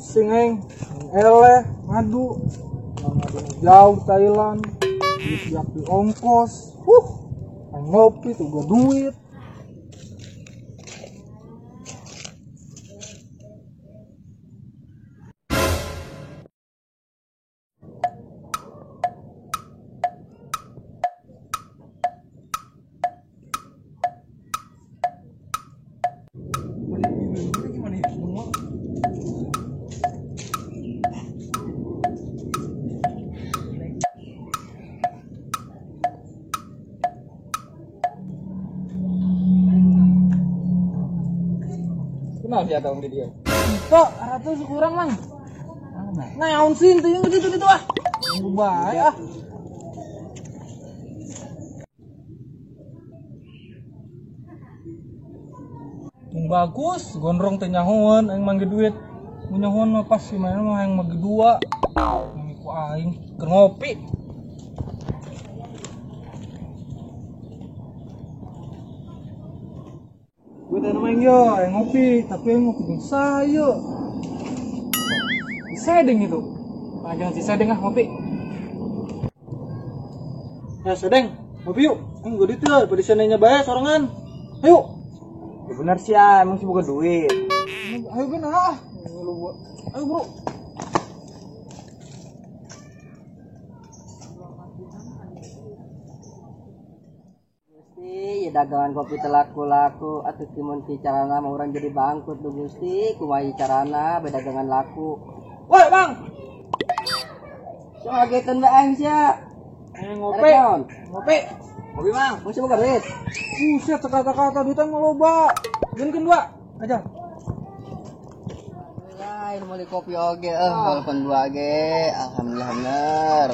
Singeng, eleh, ngadu, jauh Thailand, siap di ongkos, ngopi tuh gue duit. Kenapa sih ada di dia? Kok, ratus kurang mang. Naon sih itu yang gitu ah. Yang baik ah. Yang bagus, gondrong teh nyahoan yang mangge duit. Mun nyahoan mah pas si mana mah yang mangge dua. Ini ku aing keur ngopi. Gue tanya main yo, yang ngopi, tapi yang ngopi dengan saya. Si Sedeng itu, jangan si Sedeng ah ngopi. Ya Sedeng, ngopi yuk. Gue duit tuh, pada sananya bayar sorangan. Ayo. Ya benar sih ya, emang sih bukan duit. Ayo kan ah. Ayo bro. Gusti, ya dagangan kopi laku atau kimun ti carana mau orang jadi bangkrut tuh Gusti, kumaha carana bedagangan laku. Woi bang, So ngagetan bae aing sia. ngopi. Ngopi bang. Masih buka duit. Buset, sekata-kata duitnya ngeloba. Jangan kedua aja. Lain mau kopi oge, walaupun dua ge, alhamdulillah bener.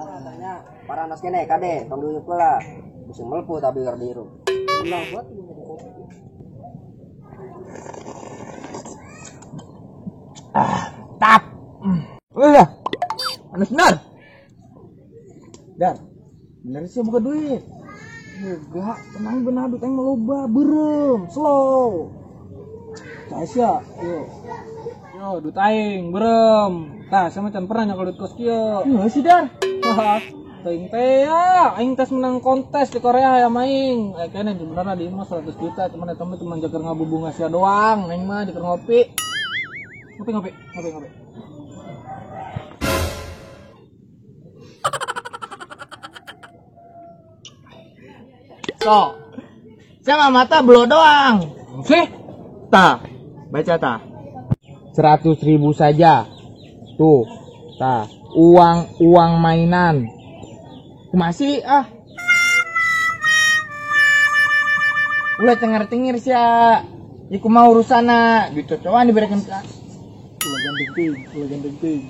Katanya para anak kene kade, tong dulu pula. Musim melepuh tapi keur diru. Ulah buat Tap. Udah. Panas benar. Dan bener sih buka duit. Enggak, tenang benar duit yang meloba, berem, slow. Saya yo duit aing berem. Tah sama can pernah nyokol duit kos kieu. Iya sih Dar. Teuing teh ya, aing tes menang kontes di Korea ya maing. Kayaknya sebenarnya di mah 100 juta, cuman eta mah cuma jaker ngabubung sia doang. Aing mah jaker ngopi. Ngopi. So, sama mata belo doang. Sih, Tah, baca tah. 100.000 saja. Tuh, tah. Uang mainan. Masih ah. Ulah cengar-cengir sia. Iku mau urusana, dicocokan diberikan ka. ulah gandeng ting.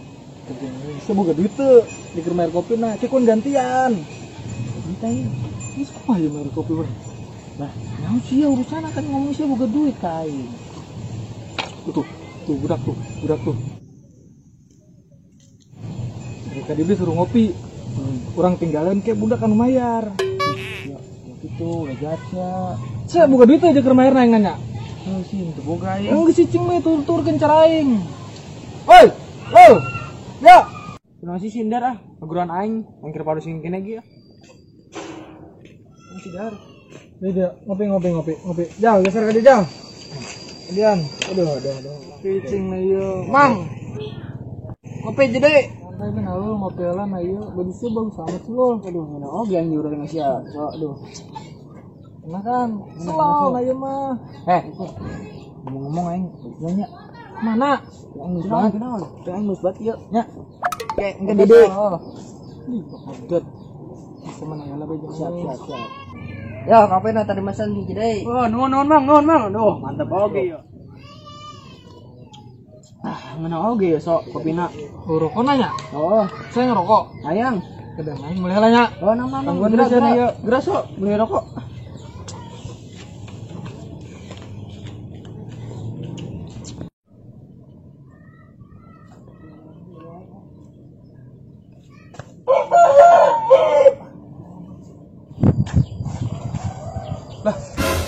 Saya boga duit tuh, di keur maer kopi na, cekon gantian. Ditanya. Ini kumaha ya maer kopi bang? Nah, naon sih ya urusan kan ngomong sih boga duit kain. Tuh, budak tuh. Mereka dia suruh ngopi. Kurang tinggalan kayak budak kan mayar. Ya, gitu, udah jatnya. Saya boga duit aja keur maer nang nanya. Oh sih, itu boga ya. Yang cicing mah tur kencar aing. Oi, ya. Kenapa sih Sindar ah? Paguran aing, mangkir pada sing kene ge ya. Sindar. Beda, ngopi. Jauh, geser ke dia jauh. Kemudian, aduh. Cicing na ieu. Mang. Kopi jadi. Santai kan lu ngopi lah na ieu. Bagusnya bagus amat sih lo. Aduh, mana oge yang nyuruh dengan sia. So, aduh. Enak kan? Slow na ieu mah. Ngomong-ngomong aing, nanya. Mana? Angus banget. Teh angus banget ieu. Nya. Kayak engke Gede. dede. Ih, padet. Bisa mana ya lah bejo. Siap. Ya, kapan tadi masan di jadi. Oh, nuhun mang. Aduh, mantap oge ya. Mana oge ya sok kopina. Rokok nanya? Oh, Saya ngerokok. ayang. Kedang aing mulai nanya. Oh, nang Tangguhan dulu sana ieu. Geras sok, beli rokok. Lah,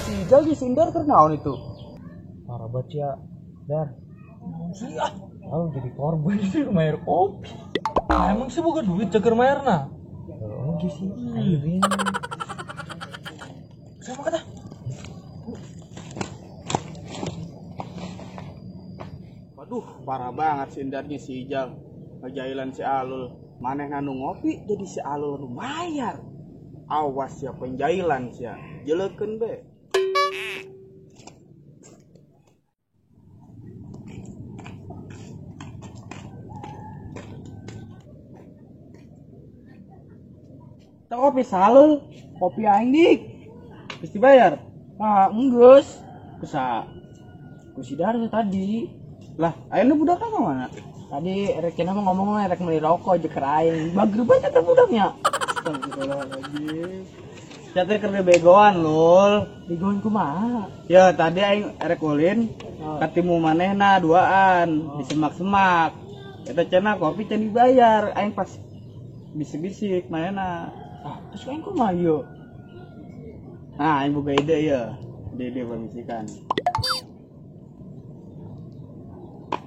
si Jagi Sindar keur naon itu? Parah banget ya. Dar. Sih ah. Oh, jadi korban sih bayar kopi. Nah, emang sih bukan duit jagar mayarna. Oh, sih. Airin. Siapa kata? Waduh, parah banget sindarnya si Ijal. Ngejailan si Alul. Maneh nanu ngopi jadi si Alul nu bayar. Awas ya penjailan sia. Jeleukeun be. Tak kopi salul, kopi aing dik. Geus dibayar. Ah, enggeus. Kusa. Kusidar tadi. Lah, ayeuna budak mana? Tadi rek cenah mah ngomong rek meuli rokok jeker aing. Bager banget eta budaknya. Astagfirullahaladzim. Catir keur begoan lul. Digoin kumaha? Ya tadi aing rek ulin katimu manehna duaan di semak-semak. Eta cenah kopi can dibayar. Aing pas bisik-bisik manehna. Ah, terus aing kumaha ieu? Nah, aing boga ide ya. Ide pemisikan.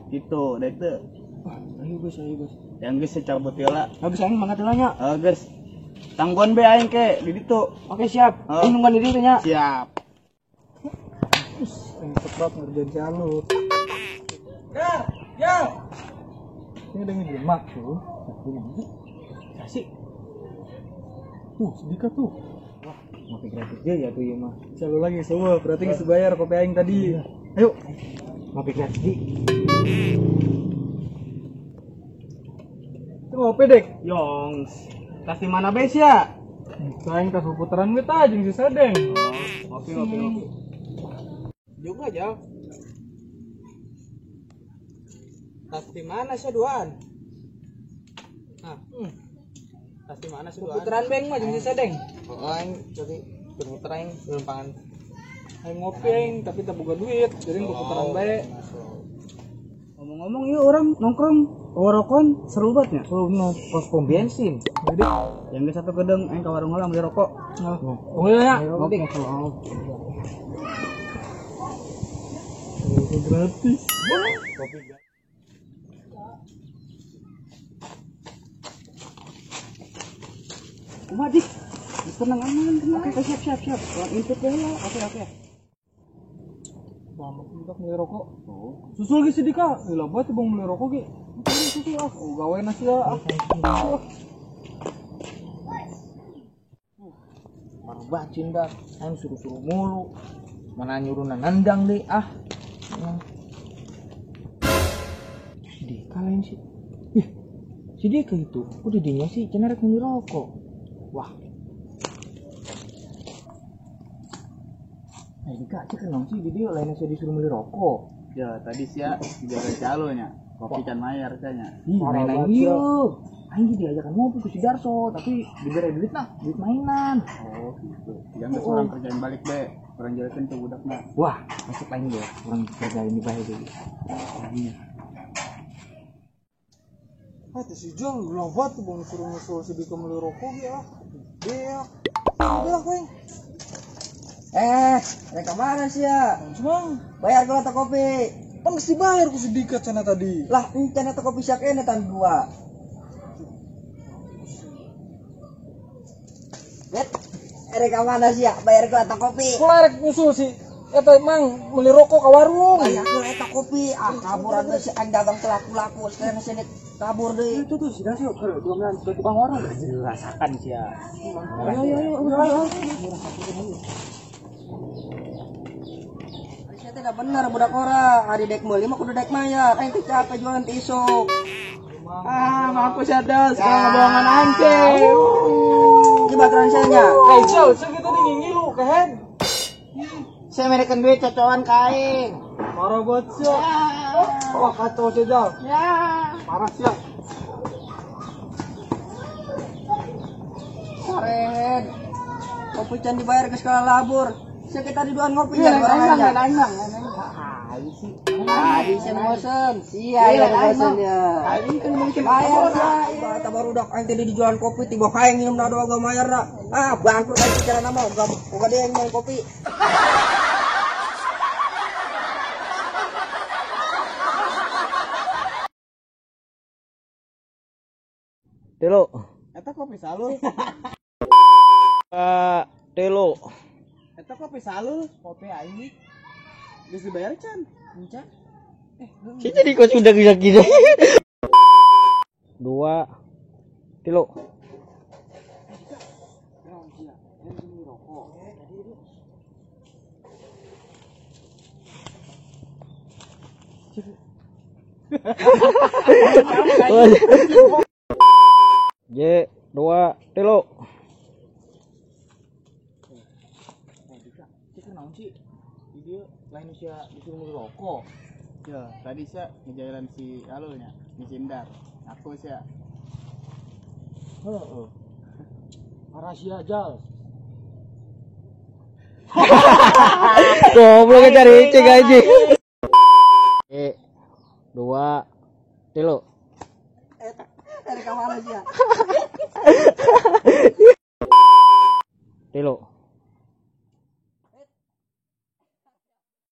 Gitu, da itu. Ayo guys. Yang geus cabut heula. Habis aing mangga tulanya. Geus. Tangguan be aing ke di ditu. Oke, siap. Aing nungguan di ditu nya. Siap. Aing cepat ngerjain si Alul. Ya. Ini udah ngejemak tuh. Kasih. Sedikit tuh. Wah, ngopi gratis dia ya tuh ya mah. Selalu lagi semua, berarti geus bayar kopi aing tadi. Ayo. Ngopi gratis di. Itu ngopi dek. Yongs. Kasih mana be sia? Aing tas putaran we tah jeung si Sadeng. Ngopi. Juga aja. Kasih mana sih duaan? Nah. Kasih mana sih duaan? Putaran beng mah jeung si Sadeng. Oh, aing jadi bermuter aing lempangan. Aing ngopi aing tapi tak boga duit, jadi putaran bae. Ngomong-ngomong yuk orang nongkrong rokok seru banget ya. Oh, pos pom bensin. Jadi yang satu gedeng aing ka warung heula beli rokok. Oh ya. Oke. Gratis. Kopi. Dik. Tenang aman, tenang. Oke, siap. Orang input heula. Oke. Bang, udah beli rokok. Susul ge sedika. Heula banget bang beli rokok ge. Susul ah. Gawe nasi ah. Parah banget cinta, aing suruh-suruh mulu. Mana nyuruh nandang deh ah. Dika lain sih. Si Dika itu, udah dinya sih cenah rek beli rokok. Wah. Dika cek kenapa sih dia lain saya disuruh beli rokok. Ya, tadi sia dijaga calonya. Kopi can mayar cenah. Mainan iya. Aing diajakan ngopi ku si Darso, tapi diberi duit duit mainan. Oh, gitu. Jangan orang kerjain balik be. Orang jelekin tuh budakna. Wah, masuk aing deh. Orang kerja ini bae deh. Ah, si Jong lawat tuh bang suruh nyusul sedika beli rokok ge ah. Dia. Udah kowe. Mereka mana sih ya? Cuma Bayar gua atau kopi? kan mesti bayar ku sedikit sana tadi. Lah, ini cana atau kopi siak ini tan gua. Bet, mereka mana sih ya? Bayar gua atau kopi? Kularek nyusul sih. Eta emang beli rokok ke warung. Bayar gua atau kopi? Ah, kabur ada si an dagang laku-laku. Sekarang sini kabur deh. Itu tuh sudah sih kalau 2 bulan sudah tukang warung. Rasakan sih ya. Ayo. Saya tidak benar budak ora. Hari dek meuli mah kudu dek mayar. Aing teh capek jualan tisuk. Ah, mampus ya das. Sekarang bohongan anjing. Coba transfernya. Jauh segitu nih ngilu kehen. Saya merekan duit cocokan kain. Marah buat siap. Wah kacau sih Jal. Parah siap. Keren. Kopi can dibayar ke sekolah labur. Saya kita di duaan ngopi ya orang aja. Tadi saya bosan. Iya bosan ya. Tadi kan mungkin Bayar ya. Kita baru dak aing tadi di jualan kopi tiba kain minum dah doang bayar dah. Ah, bangkrut aja cara nama enggak dia yang main kopi. telo. Eta kopi salul. Telo. Eta kopi salul. Kopi aing. Geus dibayar can. Encan. Si jadi kok sudah gila-gila. 2 telo. J 2 telo. Cek naon sih? Dia lain sia disuruh rokok. Ya, tadi saya ngejailan si alulnya, si Cindar. Aku sia. Heeh. Rahasia jal. Goblok cari cek aja. 2 telo. Dari kamar sih ya.